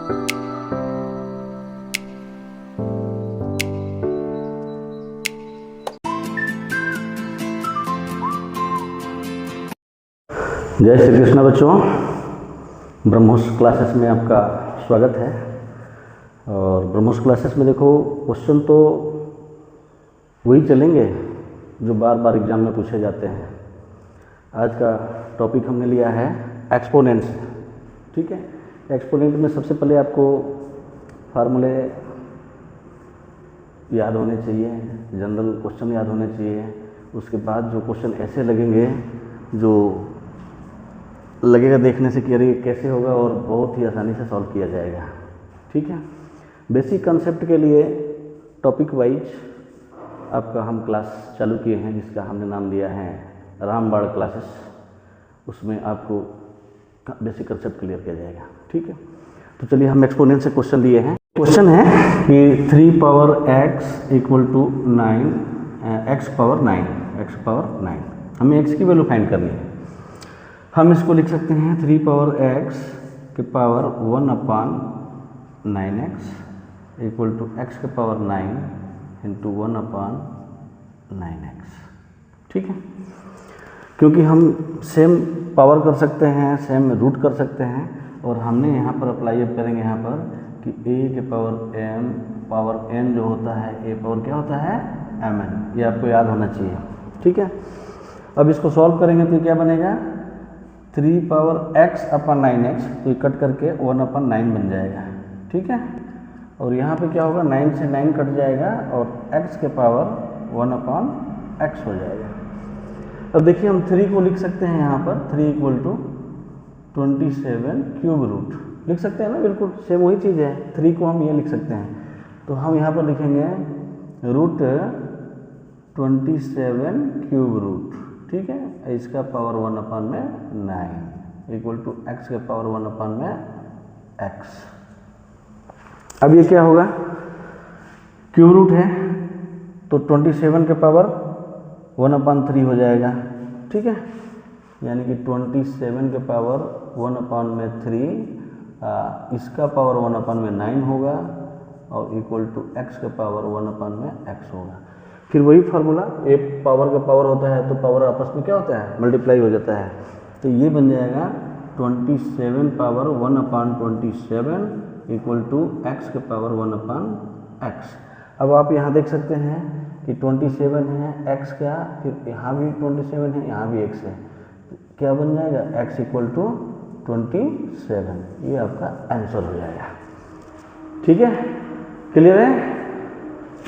जय श्री कृष्ण बच्चों, ब्रह्मोस क्लासेस में आपका स्वागत है। और ब्रह्मोस क्लासेस में देखो, क्वेश्चन तो वही चलेंगे जो बार बार एग्जाम में पूछे जाते हैं। आज का टॉपिक हमने लिया है एक्सपोनेंट्स। ठीक है, एक्सपोनेंट में सबसे पहले आपको फार्मूले याद होने चाहिए, जनरल क्वेश्चन याद होने चाहिए। उसके बाद जो क्वेश्चन ऐसे लगेंगे जो लगेगा देखने से कि अरे कैसे होगा, और बहुत ही आसानी से सॉल्व किया जाएगा। ठीक है, बेसिक कंसेप्ट के लिए टॉपिक वाइज आपका हम क्लास चालू किए हैं, जिसका हमने नाम दिया है रामबाण क्लासेस। उसमें आपको बेसिक कंसेप्ट क्लियर किया जाएगा। ठीक है, तो चलिए हम एक्सपोनेंट से क्वेश्चन लिए हैं। क्वेश्चन है कि 3 power x equal to 9, x power 9, हमें x की वैल्यू फाइंड करनी है। हम इसको लिख सकते हैं 3 पावर x के power 1/9x equal to x के पावर 9 इंटू 1/9x। ठीक है, क्योंकि हम सेम पावर कर सकते हैं, सेम रूट कर सकते हैं, और हमने यहाँ पर अप्लाई अब करेंगे यहाँ पर कि a के पावर n जो होता है, a पावर क्या होता है mn, ये आपको याद होना चाहिए। ठीक है, अब इसको सॉल्व करेंगे तो क्या बनेगा 3 पावर x/9x, तो ये कट करके 1/9 बन जाएगा। ठीक है, और यहाँ पे क्या होगा 9 से 9 कट जाएगा और x के पावर 1/x हो जाएगा। अब देखिए हम 3 को लिख सकते हैं यहाँ पर 3 इक्वल टू 27 क्यूब रूट लिख सकते हैं ना, बिल्कुल सेम वही चीज़ है। 3 को हम ये लिख सकते हैं, तो हम यहाँ पर लिखेंगे रूट 27 क्यूब रूट। ठीक है, इसका पावर 1/9 इक्वल टू x के पावर 1/x। अब ये क्या होगा, क्यूब रूट है तो 27 के पावर 1/3 हो जाएगा। ठीक है, यानी कि 27 के पावर 1/3 इसका पावर 1/9 होगा और इक्वल टू x के पावर 1/x होगा। फिर वही फार्मूला, ए पावर का पावर होता है तो पावर आपस में क्या होता है, मल्टीप्लाई हो जाता है। तो ये बन जाएगा 27 पावर 1/27 इक्वल टू x के पावर 1/x। अब आप यहाँ देख सकते हैं कि 27 है x का, फिर यहाँ भी 27 है, यहाँ भी x है, तो क्या बन जाएगा x इक्वल टू 27। ये आपका आंसर हो जाएगा। ठीक है, क्लियर है,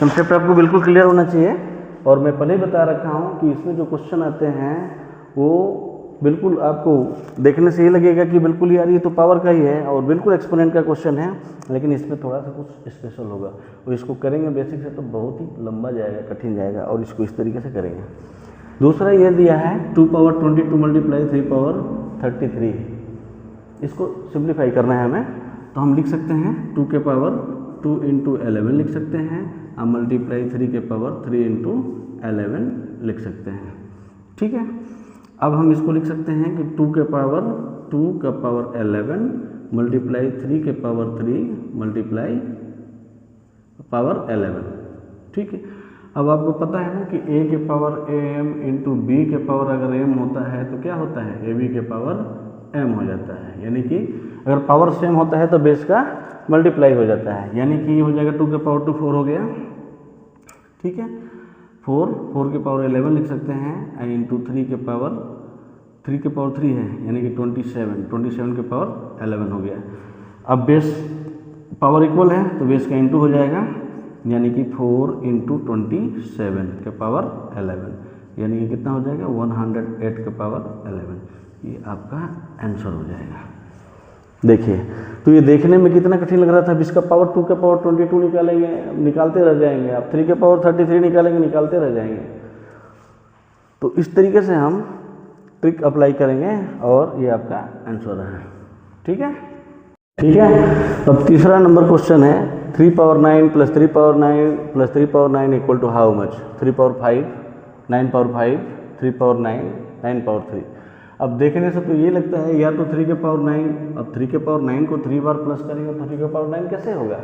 कंसेप्ट आपको बिल्कुल क्लियर होना चाहिए। और मैं पहले ही बता रखा हूँ कि इसमें जो क्वेश्चन आते हैं वो बिल्कुल आपको देखने से ये लगेगा कि बिल्कुल यार ये तो पावर का ही है और बिल्कुल एक्सपोनेंट का क्वेश्चन है, लेकिन इसमें थोड़ा सा कुछ स्पेशल होगा। और इसको करेंगे बेसिक से तो बहुत ही लंबा जाएगा, कठिन जाएगा, और इसको इस तरीके से करेंगे। दूसरा ये दिया है 2 पावर 22 मल्टीप्लाई 3 पावर 33। इसको सिंप्लीफाई करना है हमें, तो हम लिख सकते हैं 2 के पावर 2 इंटू 11 लिख सकते हैं, हम मल्टीप्लाई 3 के पावर 3 इंटू 11 लिख सकते हैं। ठीक है, अब हम इसको लिख सकते हैं कि 2 का पावर 11 मल्टीप्लाई 3 के पावर 3 मल्टीप्लाई पावर 11। ठीक है, अब आपको पता है ना कि a के पावर m इंटू b के पावर अगर m होता है तो क्या होता है, ab के पावर m हो जाता है। यानी कि अगर पावर सेम होता है तो बेस का मल्टीप्लाई हो जाता है, यानी कि ये हो जाएगा 2 के पावर 2 4 हो गया। ठीक है, 4 के पावर 11 लिख सकते हैं इंटू 3 के पावर 3 है, यानी कि 27 के पावर 11 हो गया। अब बेस पावर इक्वल है तो बेस का इंटू हो जाएगा, यानी कि 4 इंटू 27 के पावर 11, यानी कि कितना हो जाएगा 108 के पावर 11। ये आपका आंसर हो जाएगा। देखिए, तो ये देखने में कितना कठिन लग रहा था। अब इसका पावर 2 के पावर 22 निकालेंगे, निकालते रह जाएंगे। आप 3 के पावर 33 निकालेंगे, निकालते रह जाएंगे। तो इस तरीके से हम ट्रिक अप्लाई करेंगे और ये आपका आंसर है। ठीक है, ठीक है। अब तीसरा नंबर क्वेश्चन है 3 power 9 plus 3 power 9 plus 3 power 9 equal to how much. 3 power 5, 9 power 5, 3 power 9, 9 power 3। अब देखने से तो ये लगता है या तो 3 के पावर 9, अब 3 के पावर 9 को 3 बार प्लस करेंगे तो 3 के पावर 9 कैसे होगा,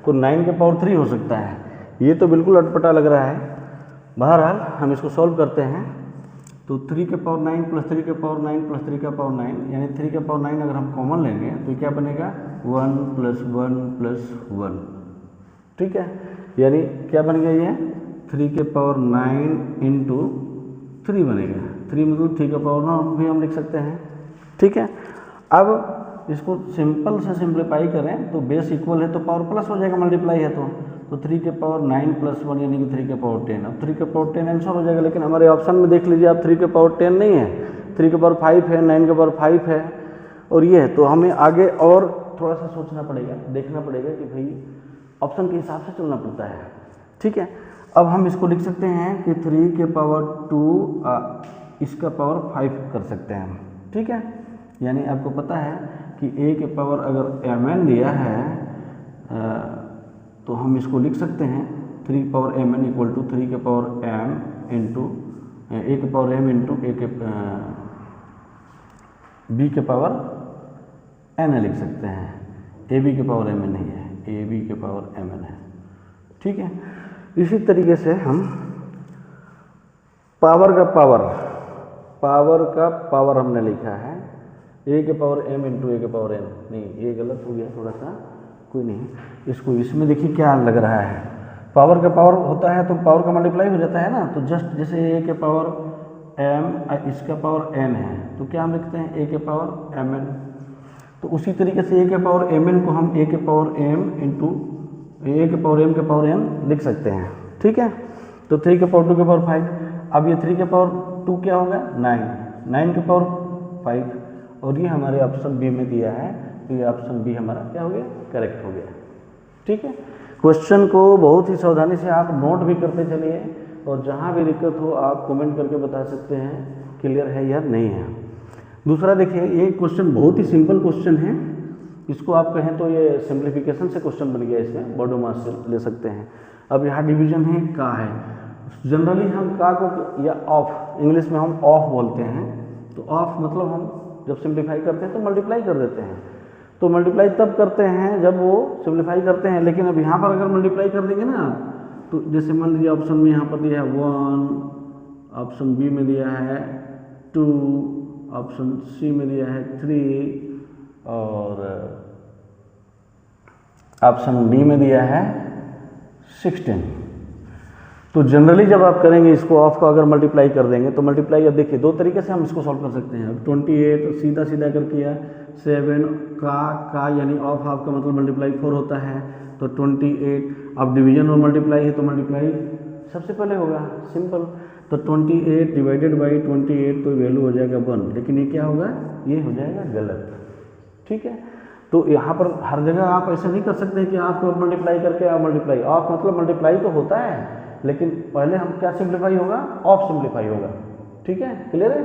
तो 9 के पावर 3 हो सकता है। ये तो बिल्कुल अटपटा लग रहा है। बहरहाल हम इसको सॉल्व करते हैं। तो 3 के पावर 9 प्लस 3 के पावर 9 प्लस 3 का पावर 9, यानी 3 के पावर 9 अगर हम कॉमन लेंगे तो क्या बनेगा 1 + 1 + 1, ठीक है। यानी क्या बन गया ये 3 के पावर 9 इंटू 3 बनेगा। 3 मतलब 3 का पावर 9 भी हम लिख सकते हैं, ठीक है। अब इसको सिंपल से सिंप्लीफाई करें तो बेस इक्वल है तो पावर प्लस हो जाएगा, मल्टीप्लाई है तो 3 के पावर 9 + 1 यानी कि 3 के पावर 10। अब 3 के पावर 10 आंसर हो जाएगा, लेकिन हमारे ऑप्शन में देख लीजिए आप 3 के पावर 10 नहीं है, 3 के पावर 5 है, 9 के पावर 5 है और ये है। तो हमें आगे और थोड़ा सा सोचना पड़ेगा, देखना पड़ेगा कि भाई ऑप्शन के हिसाब से चलना पड़ता है, ठीक है। अब हम इसको लिख सकते हैं कि 3 के पावर 2 इसका पावर 5 कर सकते हैं, ठीक है। यानी आपको पता है कि a के पावर अगर mn दिया है तो हम इसको लिख सकते हैं 3 पावर mn = 3 के पावर m इंटू a के पावर m इंटू b के पावर n लिख सकते हैं। ab के पावर mn नहीं है, ab के पावर mn है, ठीक है। इसी तरीके से हम पावर का पावर हमने लिखा है a के पावर m इंटू a के पावर n, नहीं ये गलत हो गया थोड़ा सा, कोई नहीं। इसको इसमें देखिए क्या लग रहा है, पावर का पावर होता है तो पावर का मल्टीप्लाई हो जाता है ना। तो जस्ट जैसे a के पावर m इसका पावर n है तो क्या हम लिखते हैं a के पावर mn। तो उसी तरीके से a के पावर mn को हम a के पावर m इंटू a के पावर m के पावर n लिख सकते हैं, ठीक है। तो 3 के पावर 2 के पावर 5, अब ये 3 के पावर 2 क्या होगा 9 के पावर 5 और ये हमारे ऑप्शन बी में दिया है, तो ये ऑप्शन बी हमारा क्या हो गया, करेक्ट हो गया, ठीक है। क्वेश्चन को बहुत ही सावधानी से आप नोट भी करते चलिए और जहाँ भी दिक्कत हो आप कमेंट करके बता सकते हैं क्लियर है या नहीं है। दूसरा देखिए, ये क्वेश्चन बहुत ही सिंपल क्वेश्चन है, इसको आप कहें तो ये सिंप्लीफिकेशन से क्वेश्चन बन गया, इसमें बॉडो मास से ले सकते हैं। अब यहाँ डिवीजन है का है, जनरली हम का को या ऑफ, इंग्लिश में हम ऑफ बोलते हैं। तो ऑफ मतलब हम जब सिंप्लीफाई करते हैं तो मल्टीप्लाई कर देते हैं, तो मल्टीप्लाई तब करते हैं जब वो सिंप्लीफाई करते हैं। लेकिन अब यहाँ पर अगर मल्टीप्लाई कर देंगे ना, तो जैसे मान लीजिए ऑप्शन में यहाँ पर दिया है 1, ऑप्शन बी में दिया है 2, ऑप्शन सी में दिया है 3 और ऑप्शन डी में दिया है 16। तो जनरली जब आप करेंगे इसको ऑफ को अगर मल्टीप्लाई कर देंगे तो मल्टीप्लाई, अब देखिए 2 तरीके से हम इसको सॉल्व कर सकते हैं। अब 28 सीधा सीधा कर किया, 7 का यानी ऑफ हाफ का मतलब मल्टीप्लाई 4 होता है, तो 28। अब डिवीजन और मल्टीप्लाई है तो मल्टीप्लाई सबसे पहले होगा, सिंपल। तो 28 डिवाइडेड बाई 28 तो वैल्यू हो जाएगा 1, लेकिन ये क्या होगा, ये हो जाएगा गलत, ठीक है। तो यहाँ पर हर जगह आप ऐसा नहीं कर सकते कि आपको मल्टीप्लाई करके आप मल्टीप्लाई, ऑफ मतलब मल्टीप्लाई तो होता है लेकिन पहले हम क्या सिंप्लीफाई होगा, ऑफ सिंप्लीफाई होगा, ठीक है, क्लियर है।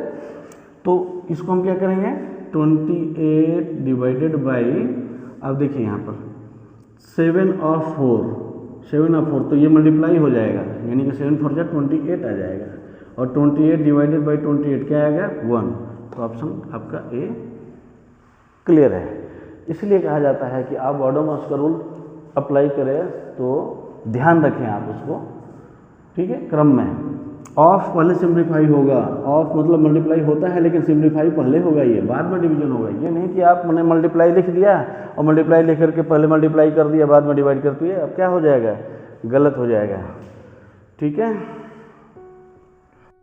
तो इसको हम क्या करेंगे, 28 डिवाइडेड बाई, अब देखिए यहाँ पर 7 और 4 तो ये मल्टीप्लाई हो जाएगा, यानी कि 7 4 28 आ जाएगा और 28 डिवाइडेड बाई 28 क्या आएगा 1। तो ऑप्शन आपका ए क्लियर है। इसलिए कहा जाता है कि आप बॉडो मास का रूल अप्लाई करें तो ध्यान रखें आप उसको, ठीक है, क्रम में। ऑफ पहले सिंप्लीफाई होगा, ऑफ मतलब मल्टीप्लाई होता है लेकिन सिंप्लीफाई पहले होगा, ये बाद में डिवीजन होगा। ये नहीं कि आपने मल्टीप्लाई लिख दिया और मल्टीप्लाई लिख करके पहले मल्टीप्लाई कर दिया बाद में डिवाइड कर दिया, अब क्या हो जाएगा, गलत हो जाएगा, ठीक है।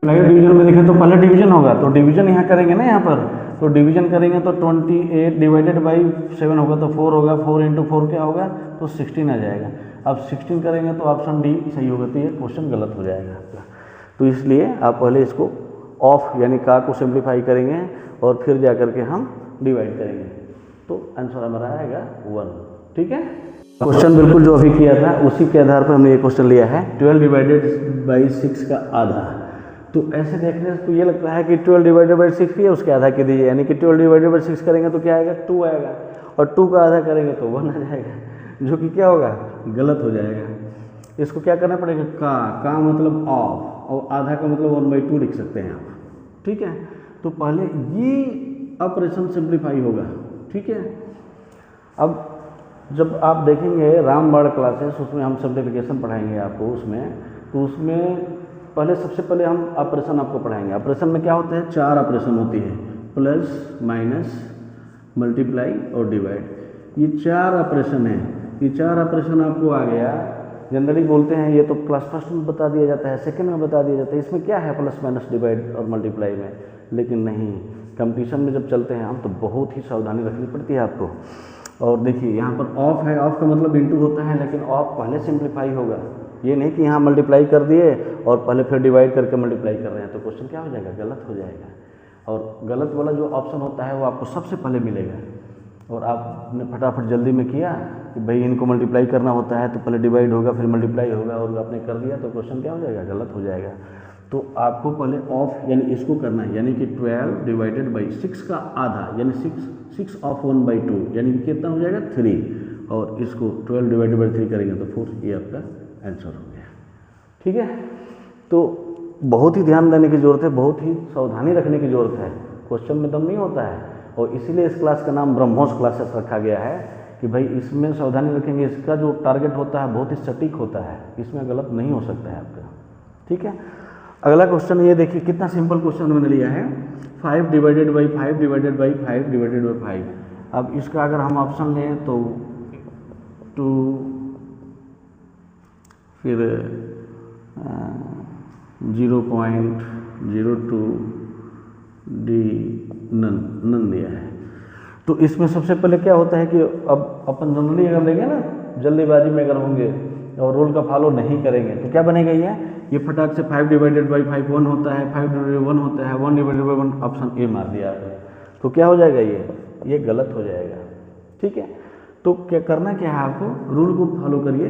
डिवीजन में देखें तो पहले डिवीजन होगा, तो डिवीजन यहाँ करेंगे ना, यहाँ पर तो डिवीजन करेंगे तो 28 डिवाइडेड बाई 7 होगा तो 4 होगा, 4 इंटू 4 क्या होगा, तो 16 आ जाएगा। अब 16 करेंगे तो ऑप्शन डी सही होगा, तो ये क्वेश्चन गलत हो जाएगा आपका। तो इसलिए आप पहले इसको ऑफ यानी का को सिंप्लीफाई करेंगे और फिर जा करके हम डिवाइड करेंगे, तो आंसर हमारा आएगा 1, ठीक है। क्वेश्चन बिल्कुल जो अभी किया था उसी के आधार पर हमने ये क्वेश्चन लिया है, 12 डिवाइडेड बाई 6 का आधा। तो ऐसे देखने से तो ये लगता है कि 12 डिवाइडेड बाई 6 भी है, उसके आधा के दीजिए, यानी कि 12 डिवाइडेड बाई 6 करेंगे तो क्या आएगा, 2 आएगा और 2 का आधा करेंगे तो 1 आ जाएगा, जो कि क्या होगा, गलत हो जाएगा। इसको क्या करना पड़ेगा, का मतलब ऑफ और आधा का मतलब 1/2 लिख सकते हैं आप, ठीक है। तो पहले ये ऑपरेशन सिंप्लीफाई होगा, ठीक है। अब जब आप देखेंगे रामबाण क्लासेस, उसमें हम सिंप्लीफिकेशन पढ़ाएंगे आपको उसमें, तो उसमें पहले सबसे पहले हम ऑपरेशन आपको पढ़ाएंगे। ऑपरेशन में क्या होते हैं, 4 ऑपरेशन होती है, प्लस माइनस मल्टीप्लाई और डिवाइड। ये 4 ऑपरेशन है, ये 4 ऑपरेशन आपको आ गया। जनरली बोलते हैं ये तो क्लास फर्स्ट में बता दिया जाता है, सेकंड में बता दिया जाता है, इसमें क्या है प्लस माइनस डिवाइड और मल्टीप्लाई में, लेकिन नहीं, कंपटीशन में जब चलते हैं हम तो बहुत ही सावधानी रखनी पड़ती है आपको। और देखिए यहाँ पर ऑफ है, ऑफ का मतलब इनटू होता है, लेकिन ऑफ पहले सिंप्लीफाई होगा, ये नहीं कि यहाँ मल्टीप्लाई कर दिए और पहले फिर डिवाइड करके मल्टीप्लाई कर रहे हैं, तो क्वेश्चन क्या हो जाएगा, गलत हो जाएगा। और गलत वाला जो ऑप्शन होता है वो आपको सबसे पहले मिलेगा, और आपने फटाफट जल्दी में किया कि भाई इनको मल्टीप्लाई करना होता है तो पहले डिवाइड होगा फिर मल्टीप्लाई होगा, और आपने कर दिया तो क्वेश्चन क्या हो जाएगा, गलत हो जाएगा। तो आपको पहले ऑफ यानी इसको करना है, यानी कि 12 डिवाइडेड बाई 6 का आधा, यानी 6 ऑफ 1/2, यानी कि कितना हो जाएगा 3, और इसको 12 डिवाइडेड बाई 3 करेंगे तो 4, ये आपका आंसर हो गया, ठीक है। तो बहुत ही ध्यान देने की ज़रूरत है, बहुत ही सावधानी रखने की ज़रूरत है, क्वेश्चन में दम नहीं होता है, और इसीलिए इस क्लास का नाम ब्रह्मोस क्लासेस रखा गया है कि भाई इसमें सावधानी रखेंगे, इसका जो टारगेट होता है बहुत ही सटीक होता है, इसमें गलत नहीं हो सकता है आपका, ठीक है। अगला क्वेश्चन ये देखिए, कितना सिंपल क्वेश्चन मैंने लिया है, 5 divided by 5 divided by 5 divided by 5। अब इसका अगर हम ऑप्शन लें तो 2, फिर 0.02 डी नन दिया है। तो इसमें सबसे पहले क्या होता है कि अब अपन जनरली अगर लेंगे ना, जल्दीबाजी में अगर होंगे और रूल का फॉलो नहीं करेंगे तो क्या बनेगा, ये फटाक से 5 डिवाइडेड बाई 5 1 होता है, 5 डिवाइडेड 1 होता है, 1 डिवाइडेड बाई 1, ऑप्शन ए मार दिया आपने, तो क्या हो जाएगा, ये गलत हो जाएगा, ठीक है। तो क्या करना क्या है आपको, रूल को फॉलो करिए।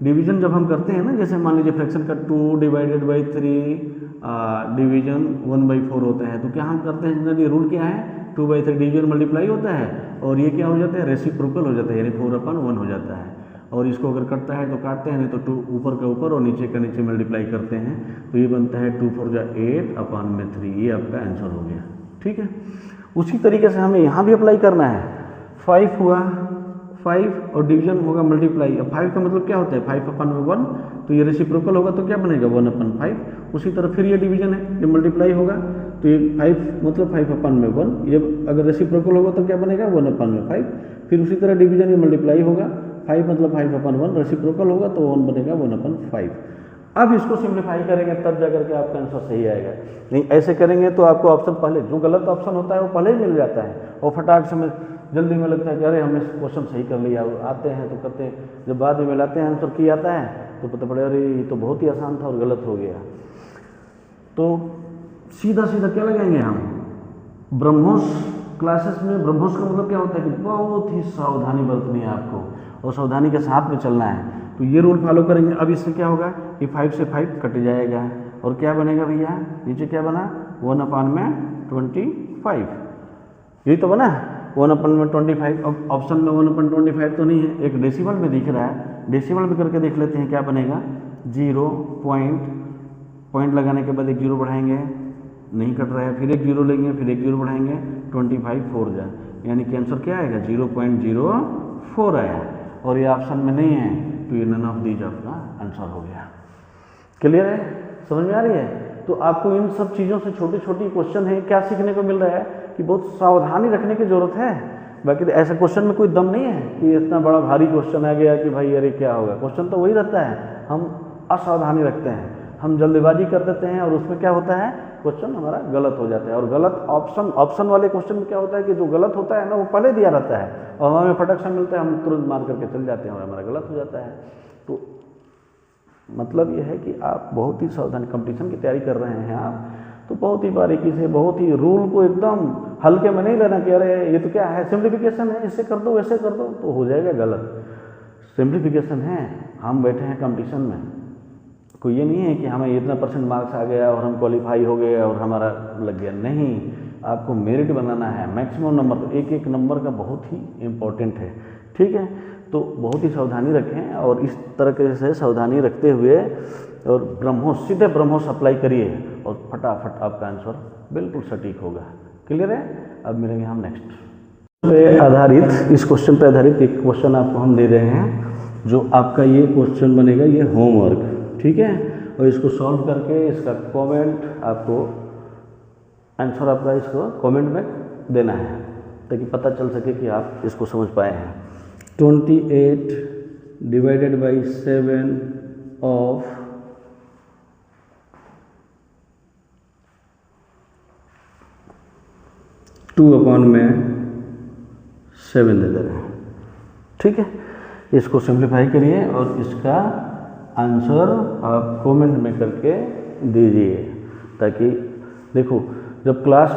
डिवीजन जब हम करते हैं ना, जैसे मान लीजिए फ्रैक्शन का 2 डिवाइडेड बाई 3 डिवीजन 1/4 होता है, तो क्या हम करते हैं जनरली, रूल क्या है, 2/3 डिवीजन मल्टीप्लाई होता है, और ये क्या हो जाता है, रेसिप्रोकल हो जाता है, यानी 4/1 हो जाता है। और इसको अगर कटता है तो काटते हैं, नहीं तो 2 ऊपर का ऊपर और नीचे का नीचे मल्टीप्लाई करते हैं, तो ये बनता है 2 4 8/3, ये आपका आंसर हो गया, ठीक है। उसी तरीके से हमें यहाँ भी अप्लाई करना है, 5 हुआ 5 और डिवीजन होगा मल्टीप्लाई। अब 5 का मतलब क्या होता है, 5/1, तो ये रेसिप्रोकल होगा तो क्या बनेगा 1/5। उसी तरह फिर ये डिवीजन है, ये मल्टीप्लाई होगा तो ये 5 मतलब 5/1, ये अगर रेसिप्रोकल होगा तो क्या बनेगा 1/5। फिर उसी तरह डिवीजन ये मल्टीप्लाई होगा, 5 मतलब 5/1, रेसिप्रोकल होगा तो 1 बनेगा 1/5। अब इसको सिंप्लीफाई करेंगे तब जाकर के आपका आंसर सही आएगा, नहीं ऐसे करेंगे तो आपको ऑप्शन पहले, जो गलत ऑप्शन होता है वो पहले ही मिल जाता है, और फटाक से में जल्दी में लगता है कि अरे हमने क्वेश्चन सही कर लिया, आते हैं तो करते हैं, जब बाद में मिलाते हैं आंसर की आता है तो पता पड़े अरे ये तो बहुत ही आसान था और गलत हो गया। तो सीधा सीधा क्या लगाएंगे हम, ब्रह्मोस क्लासेस में। ब्रह्मोस का मतलब क्या होता है कि बहुत ही सावधानी बरतनी है आपको, और सावधानी के साथ में चलना है, तो ये रूल फॉलो करेंगे। अब इससे क्या होगा कि 5 से 5 कट जाएगा, और क्या बनेगा भैया, नीचे क्या बना 1/25, यही तो बना 1/25। अब ऑप्शन में 1/25 तो नहीं है, एक डेसिमल में दिख रहा है, डेसिमल में करके देख लेते हैं क्या बनेगा, 0 पॉइंट लगाने के बाद एक 0 बढ़ाएंगे, नहीं कट रहा है, फिर एक 0 लेंगे, फिर एक 0 बढ़ाएंगे, 25 4 जाए, यानी कि आंसर क्या आएगा 0.04 आया, और ये ऑप्शन में नहीं है तो ये नन ऑफ दीज आपका आंसर हो गया। क्लियर है, समझ में आ रही है। तो आपको इन सब चीज़ों से छोटी छोटी क्वेश्चन है, क्या सीखने को मिल रहा है कि बहुत सावधानी रखने की जरूरत है। बाकी तो ऐसे क्वेश्चन में कोई दम नहीं है कि इतना बड़ा भारी क्वेश्चन आ गया कि भाई अरे क्या होगा, क्वेश्चन तो वही रहता है, हम असावधानी रखते हैं, हम जल्दबाजी कर देते हैं, और उसमें क्या होता है क्वेश्चन हमारा गलत हो जाता है। और गलत ऑप्शन वाले क्वेश्चन में क्या होता है कि जो गलत होता है ना वो पहले दिया रहता है, और हमें फटक से मिलता है, हम तुरंत मार करके चल जाते हैं और हमारा गलत हो जाता है। तो मतलब ये है कि आप बहुत ही सावधानी, कंपटीशन की तैयारी कर रहे हैं आप, तो बहुत ही बारीकी से, बहुत ही रूल को एकदम हल्के में नहीं लेना कि अरे ये तो क्या है, सिंप्लीफिकेशन है, इससे कर दो वैसे कर दो तो हो जाएगा गलत। सिंप्लीफिकेशन है, हम बैठे हैं कंपटीशन में, कोई ये नहीं है कि हमें इतना % मार्क्स आ गया और हम क्वालिफाई हो गए और हमारा लग गया, नहीं, आपको मेरिट बनाना है, मैक्सिमम नंबर, तो एक एक नंबर का बहुत ही इम्पोर्टेंट है, ठीक है। तो बहुत ही सावधानी रखें, और इस तरह से सावधानी रखते हुए और ब्रह्मोस, सीधे ब्रह्मोस अप्लाई करिए और फटाफट आपका आंसर बिल्कुल सटीक होगा। क्लियर है? अब मिलेंगे हम नेक्स्ट पे आधारित, इस क्वेश्चन पे आधारित एक क्वेश्चन आपको हम दे रहे हैं, जो आपका ये क्वेश्चन बनेगा, ये होमवर्क, ठीक है। और इसको सॉल्व करके इसका कमेंट आपको, आंसर आपका इसको कमेंट में देना है, ताकि पता चल सके कि आप इसको समझ पाए हैं। 28 डिवाइडेड बाई 7 ऑफ 2/7 दे रहे हैं, ठीक है। इसको सिंप्लीफाई करिए और इसका आंसर आप कमेंट में करके दीजिए, ताकि देखो जब क्लास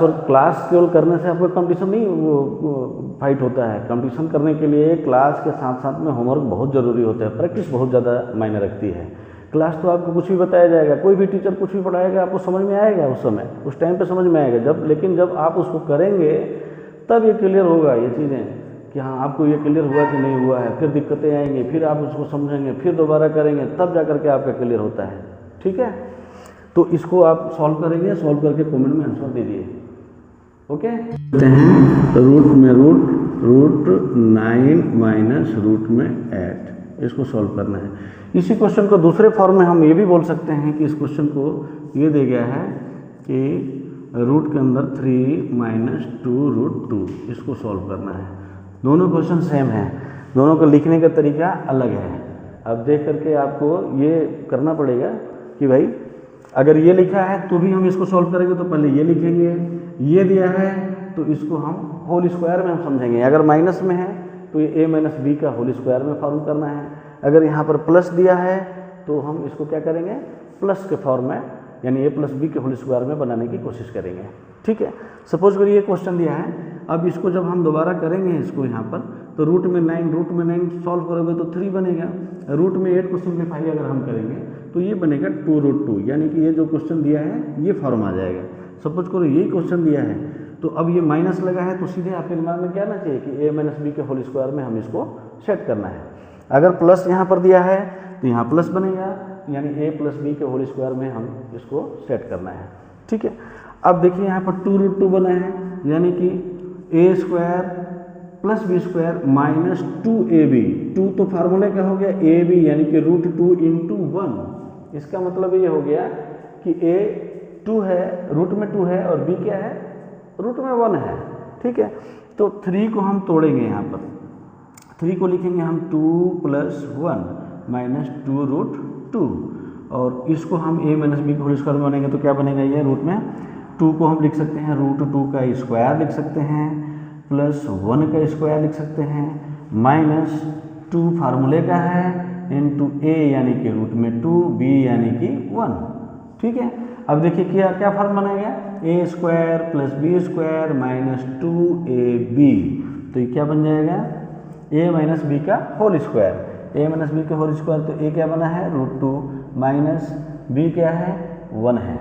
केवल करने से आपको कंपटीशन नहीं वो फाइट होता है। कंपटीशन करने के लिए क्लास के साथ साथ में होमवर्क बहुत ज़रूरी होता है, प्रैक्टिस बहुत ज़्यादा मायने रखती है। क्लास तो आपको कुछ भी बताया जाएगा, कोई भी टीचर कुछ भी पढ़ाएगा, आपको समझ में आएगा उस समय, उस टाइम पे समझ में आएगा लेकिन जब आप उसको करेंगे तब ये क्लियर होगा ये चीज़ें कि हाँ आपको ये क्लियर हुआ कि नहीं हुआ है। फिर दिक्कतें आएंगी, फिर आप उसको समझेंगे, फिर दोबारा करेंगे, तब जा करके आपका क्लियर होता है, ठीक है। तो इसको आप सॉल्व करेंगे, सॉल्व करके कमेंट में आंसर दे दिए, ओके। कहते हैं रूट में रूट 9 माइनस रूट में 8, इसको सॉल्व करना है। इसी क्वेश्चन को दूसरे फॉर्म में हम ये भी बोल सकते हैं कि इस क्वेश्चन को ये दे गया है कि रूट के अंदर 3 माइनस 2 रूट 2, इसको सॉल्व करना है। दोनों क्वेश्चन सेम हैं, दोनों को लिखने का तरीका अलग है। अब देख करके आपको ये करना पड़ेगा कि भाई अगर ये लिखा है तो भी हम इसको सॉल्व करेंगे तो पहले ये लिखेंगे, ये दिया है तो इसको हम होल स्क्वायर में हम समझेंगे। अगर माइनस में है तो ये a माइनस बी का होल स्क्वायर में फॉर्म करना है। अगर यहाँ पर प्लस दिया है तो हम इसको क्या करेंगे, प्लस के फॉर्म में, यानी a प्लस बी के होल स्क्वायर में बनाने की कोशिश करेंगे, ठीक है। सपोज करिए ये क्वेश्चन दिया है, अब इसको जब हम दोबारा करेंगे इसको यहाँ पर, तो रूट में 9 सॉल्व करोगे तो 3 बनेगा। रूट में 8 को सिंप्लीफाई अगर हम करेंगे तो ये बनेगा 2 रूट 2, यानी कि ये जो क्वेश्चन दिया है ये फॉर्म आ जाएगा। सपोज करो यही क्वेश्चन दिया है तो अब ये माइनस लगा है तो सीधे आपके दिमाग में क्या आना चाहिए कि a माइनस बी के होल स्क्वायर में हम इसको सेट करना है। अगर प्लस यहाँ पर दिया है तो यहाँ प्लस बनेगा, यानी a प्लस बी के होल स्क्वायर में हम इसको सेट करना है, ठीक है। अब देखिए यहाँ पर 2 रूट 2 बना है, यानी कि a square plus B square minus 2ab, 2 तो फार्मूले का हो गया, ab यानी कि रूट 2 इंटू 1। इसका मतलब ये हो गया कि a 2 है, रूट में 2 है और b क्या है, रूट में 1 है, ठीक है। तो 3 को हम तोड़ेंगे, यहाँ पर 3 को लिखेंगे हम 2 प्लस 1 माइनस 2 रूट 2, और इसको हम a माइनस बी के होल स्क्वायर में बनेंगे तो क्या बनेगा, ये रूट में 2 को हम लिख सकते हैं रूट 2 का स्क्वायर लिख सकते हैं, प्लस 1 का स्क्वायर लिख सकते हैं, माइनस 2 फार्मूले का है इंटू a यानी कि रूट में 2, b यानी कि 1, ठीक है। अब देखिए क्या क्या फॉर्म बनेगा, a square plus B square minus 2ab, तो ये क्या बन जाएगा, a माइनस बी का whole square, a minus B का होल स्क्वायर, तो a क्या बना है रूट 2 माइनस b क्या है 1 है,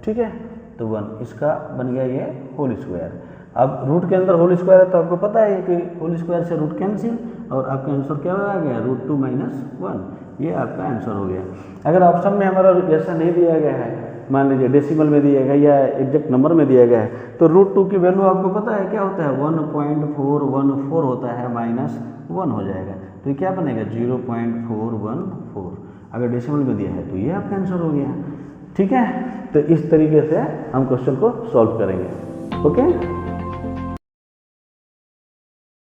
ठीक है। तो 1 इसका बन गया ये होल स्क्वायर। अब रूट के अंदर होल स्क्वायर है तो आपको पता है कि होल स्क्वायर से रूट कैंसिल, और आपका आंसर क्या आ गया, रूट 2 माइनस 1, ये आपका आंसर हो गया। अगर ऑप्शन में हमारा ऐसा नहीं दिया गया है, मान लीजिए डेसिमल में दिया गया या एग्जैक्ट नंबर में दिया गया है, तो रूट 2 की वैल्यू आपको पता है क्या होता है, 1.414 होता है, माइनस 1 हो जाएगा, तो ये क्या बनेगा 0.414। अगर डेसिमल में दिया है तो ये आपका आंसर हो गया, ठीक है। तो इस तरीके से हम क्वेश्चन को सॉल्व करेंगे, ओके।